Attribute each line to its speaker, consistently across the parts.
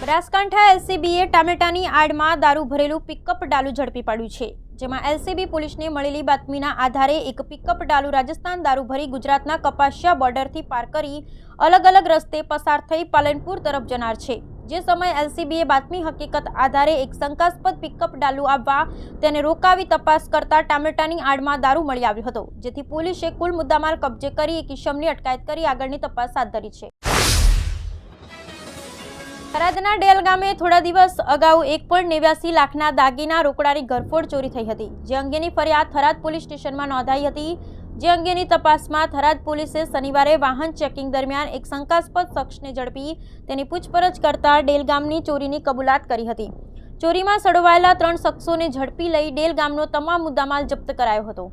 Speaker 1: બનાસકાંઠા એલસીબીએ ટામેટાની આડમાં દારૂ ભરેલું પિકઅપ ડાલુ ઝડપી પાડ્યું છે, જેમાં એલસીબી પોલીસને મળેલી બાતમીના આધારે એક પિકઅપ ડાલુ રાજસ્થાન દારૂ ભરી ગુજરાતના કપાસિયા બોર્ડરથી પાર કરી અલગ અલગ રસ્તે પસાર થઈ પાલનપુર તરફ જનાર છે। જે સમયે એલસીબીએ બાતમી હકીકત આધારે એક શંકાસ્પદ પિકઅપ ડાલુ આવવા તેને રોકાવી તપાસ કરતા ટામેટાની આડમાં દારૂ મળી આવ્યો હતો, જેથી પોલીસે કુલ મુદ્દામાલ કબજે કરી એક ઇસમની અટકાયત કરી આગળની તપાસ હાથ ધરી છે। થરાદના ડેલ ગામે થોડા દિવસ અગાઉ 1.89 લાખના દાગીના રોકડાની ઘરફોડ ચોરી થઈ હતી, જે અંગેની ફરિયાદ થરાદ પોલીસ સ્ટેશનમાં નોંધાઈ હતી। જે અંગેની તપાસમાં થરાદ પોલીસે શનિવારે વાહન ચેકિંગ દરમિયાન એક શંકાસ્પદ શખ્સને ઝડપી તેની પૂછપરછ કરતા ડેલ ગામની ચોરીની કબૂલાત કરી હતી। ચોરીમાં સડવાયેલા 3 શખ્સોને ઝડપી લઈ ડેલ ગામનો તમામ મુદ્દામાલ જપ્ત કરાયો હતો।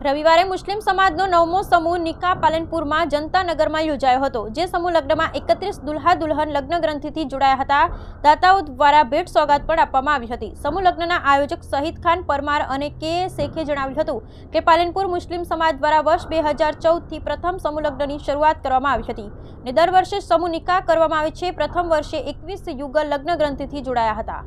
Speaker 1: રવિવારે મુસ્લિમ સમાજનો 9મો સમૂહ નિકાહ પાલનપુરમાં જનતાનગરમાં યોજાયો હતો, જે સમૂહ લગ્નમાં 31 દુલ્હા દુલ્હન લગ્ન ગ્રંથિથી જોડાયા હતા। દાતાઓ દ્વારા ભેટ સોગાદ પણ આપવામાં આવી હતી। સમૂહ લગ્નના આયોજક શહીદ ખાન પરમાર અને કે શેખે જણાવ્યું હતું કે પાલનપુર મુસ્લિમ સમાજ દ્વારા વર્ષ 2014થી પ્રથમ સમૂહ લગ્નની શરૂઆત કરવામાં આવી હતી અને દર વર્ષે સમૂહ નિકાહ કરવામાં આવે છે। પ્રથમ વર્ષે 21 યુગલ લગ્ન ગ્રંથિથી જોડાયા હતા।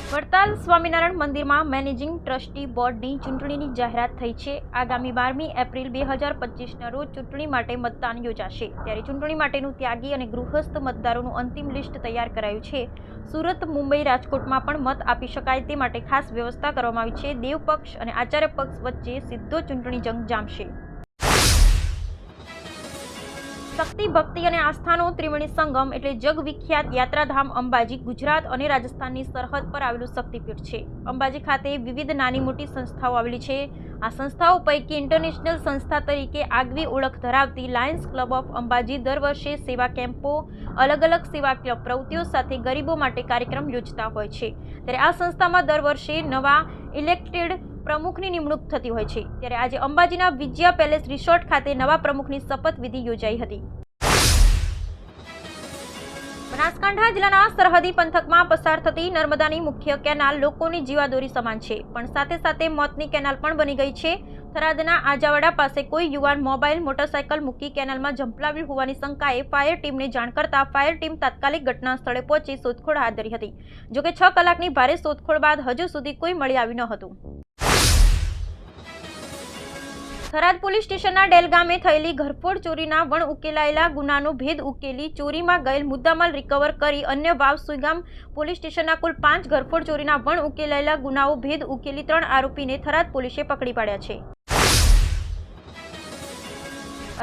Speaker 1: વડતાલ સ્વામિનારાયણ મંદિરમાં મેનેજિંગ ટ્રસ્ટી બોર્ડની ચૂંટણીની જાહેરાત થઈ છે। આગામી 12મી એપ્રિલ 2025ના રોજ ચૂંટણી માટે મતદાન યોજાશે, ત્યારે ચૂંટણી માટેનું ત્યાગી અને ગૃહસ્થ મતદારોનું અંતિમ લિસ્ટ તૈયાર કરાયું છે। સુરત, મુંબઈ, રાજકોટમાં પણ મત આપી શકાય તે માટે ખાસ વ્યવસ્થા કરવામાં આવી છે। દેવ પક્ષ અને આચાર્ય પક્ષ વચ્ચે સીધો ચૂંટણી જંગ જામશે। શક્તિ, ભક્તિ અને આસ્થાનો ત્રિવેણી સંગમ એટલે જગવિખ્યાત યાત્રાધામ અંબાજી ગુજરાત અને રાજસ્થાનની સરહદ પર આવેલું શક્તિપીઠ છે। અંબાજી ખાતે વિવિધ નાની મોટી સંસ્થાઓ આવેલી છે। આ સંસ્થાઓ પૈકી ઇન્ટરનેશનલ સંસ્થા તરીકે આગવી ઓળખ ધરાવતી લાયન્સ ક્લબ ઓફ અંબાજી દર વર્ષે સેવા કેમ્પો, અલગ અલગ સેવાકીય પ્રવૃત્તિઓ સાથે ગરીબો માટે કાર્યક્રમ યોજતા હોય છે। ત્યારે આ સંસ્થામાં દર વર્ષે નવા ઇલેક્ટેડ પ્રમુખની નિમણૂક થતી હોય છે। ત્યારે આજે અંબાજીના વિજયા પેલેસ રિસોર્ટ ખાતે નવા પ્રમુખની શપથવિધિ યોજાઈ હતી। બનાસકાંઠા જિલ્લાના સરહદી પંથકમાં પસાર થતી નર્મદાની મુખ્ય કેનાલ લોકોની જીવાદોરી સમાન છે, પણ સાથે સાથે મોતની કેનાલ પણ બની ગઈ છે। થરાદના આજાવાડા પાસે કોઈ યુવાન મોબાઈલ મોટરસાયકલ મૂકી કેનાલમાં ઝંપલાવ્યું હોવાની શંકાએ ફાયર ટીમને જાણ કરતા ફાયર ટીમ તાત્કાલિક ઘટના સ્થળે પહોંચી શોધખોળ હાથ ધરી હતી। જોકે 6 કલાકની ભારે શોધખોળ બાદ હજુ સુધી કોઈ મળી આવ્યું ન હતું। થરાદ પોલીસ સ્ટેશનના ડેલ ગામે થયેલી ઘરફોડ ચોરીના વણ ઉકેલાયેલા ગુનાનો ભેદ ઉકેલી ચોરીમાં ગયેલ મુદ્દામાલ રિકવર કરી અન્ય વાવ સુઈગામ પોલીસ સ્ટેશનના કુલ 5 ઘરફોડ ચોરીના વણ ઉકેલાયેલા ગુનાઓ ભેદ ઉકેલી 3 આરોપીને થરાદ પોલીસે પકડી પાડ્યા છે।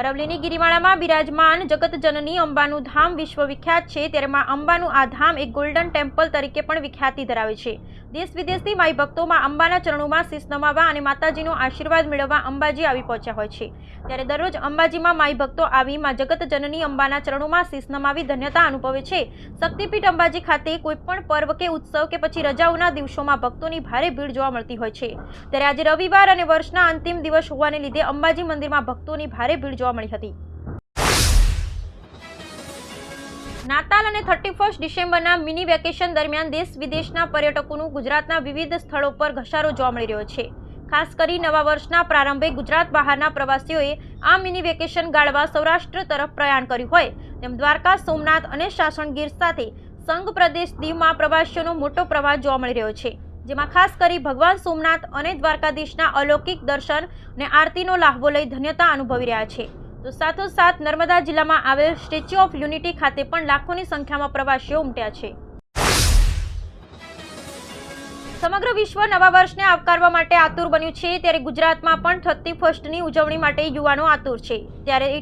Speaker 1: અરવલ્લીની ગિરિમાળામાં બિરાજમાન જગતજનની અંબાનું ધામ વિશ્વવિખ્યાત છે, ત્યારે માં અંબાનું આ ધામ એક ગોલ્ડન ટેમ્પલ તરીકે પણ વિખ્યાતિ ધરાવે છે। દેશ વિદેશથી માઈ ભક્તો માં અંબાના ચરણોમાં શીશ નમાવવા અને માતાજીનો આશીર્વાદ મેળવવા અંબાજી આવી પહોંચ્યા હોય છે। ત્યારે દરરોજ અંબાજીમાં માઈ ભક્તો આવી માં જગતજનની અંબાના ચરણોમાં શીશ નમાવી ધન્યતા અનુભવે છે। શક્તિપીઠ અંબાજી ખાતે કોઈપણ પર્વ કે ઉત્સવ કે પછી રજાઓના દિવસોમાં ભક્તોની ભારે ભીડ જોવા મળતી હોય છે। ત્યારે આજે રવિવાર અને વર્ષના અંતિમ દિવસ હોવાને લીધે અંબાજી મંદિરમાં ભક્તોની ભારે ભીડ જોવા મળી હતી। નાતાલ અને 31 ડિસેમ્બરના મિની વેકેશન દરમિયાન દેશ વિદેશના પર્યટકોનું ગુજરાતના વિવિધ સ્થળો પર ઘસારો જોવા મળી રહ્યો છે। ખાસ કરી નવા વર્ષના પ્રારંભે ગુજરાત બહારના પ્રવાસીઓએ આ મિની વેકેશન ગાળવા સૌરાષ્ટ્ર તરફ પ્રયાણ કર્યું હોય તેમ દ્વારકા, સોમનાથ અને સાસણગીર સાથે સંઘ પ્રદેશ દીવમાં પ્રવાસીઓનો મોટો પ્રવાહ જોવા મળી રહ્યો છે, જેમાં ખાસ કરી ભગવાન સોમનાથ અને દ્વારકાધીશના અલૌકિક દર્શન અને આરતીનો લાહવો લઈ ધન્યતા અનુભવી રહ્યા છે। તો સાથોસાથ નર્મદા જિલ્લામાં આવેલ સ્ટેચ્યુ ઓફ યુનિટી ખાતે પણ લાખોની સંખ્યામાં પ્રવાસીઓ ઉમટ્યા છે। સમગ્ર વિશ્વ નવા વર્ષને આવકારવા માટે આતુર બન્યું છે, ત્યારે ગુજરાતમાં પણ 31મી ઉજવણી માટે યુવાનો આતુર છે। ત્યારે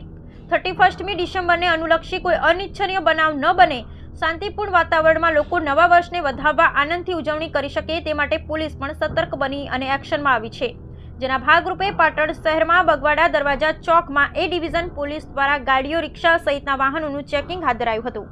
Speaker 1: 31મી ડિસેમ્બરને અનુલક્ષી કોઈ અનિચ્છનીય બનાવ ન બને, શાંતિપૂર્ણ વાતાવરણમાં લોકો નવા વર્ષને વધાવવા આનંદથી ઉજવણી કરી શકે તે માટે પોલીસ પણ સતર્ક બની અને એક્શનમાં આવી છે। જેના ભાગરૂપે પાટણ શહેરમાં બગવાડા દરવાજા ચોકમાં એ ડિવિઝન પોલીસ દ્વારા ગાડીઓ, રિક્ષા સહિતના વાહનોનું ચેકિંગ હાથ ધરાયું હતું।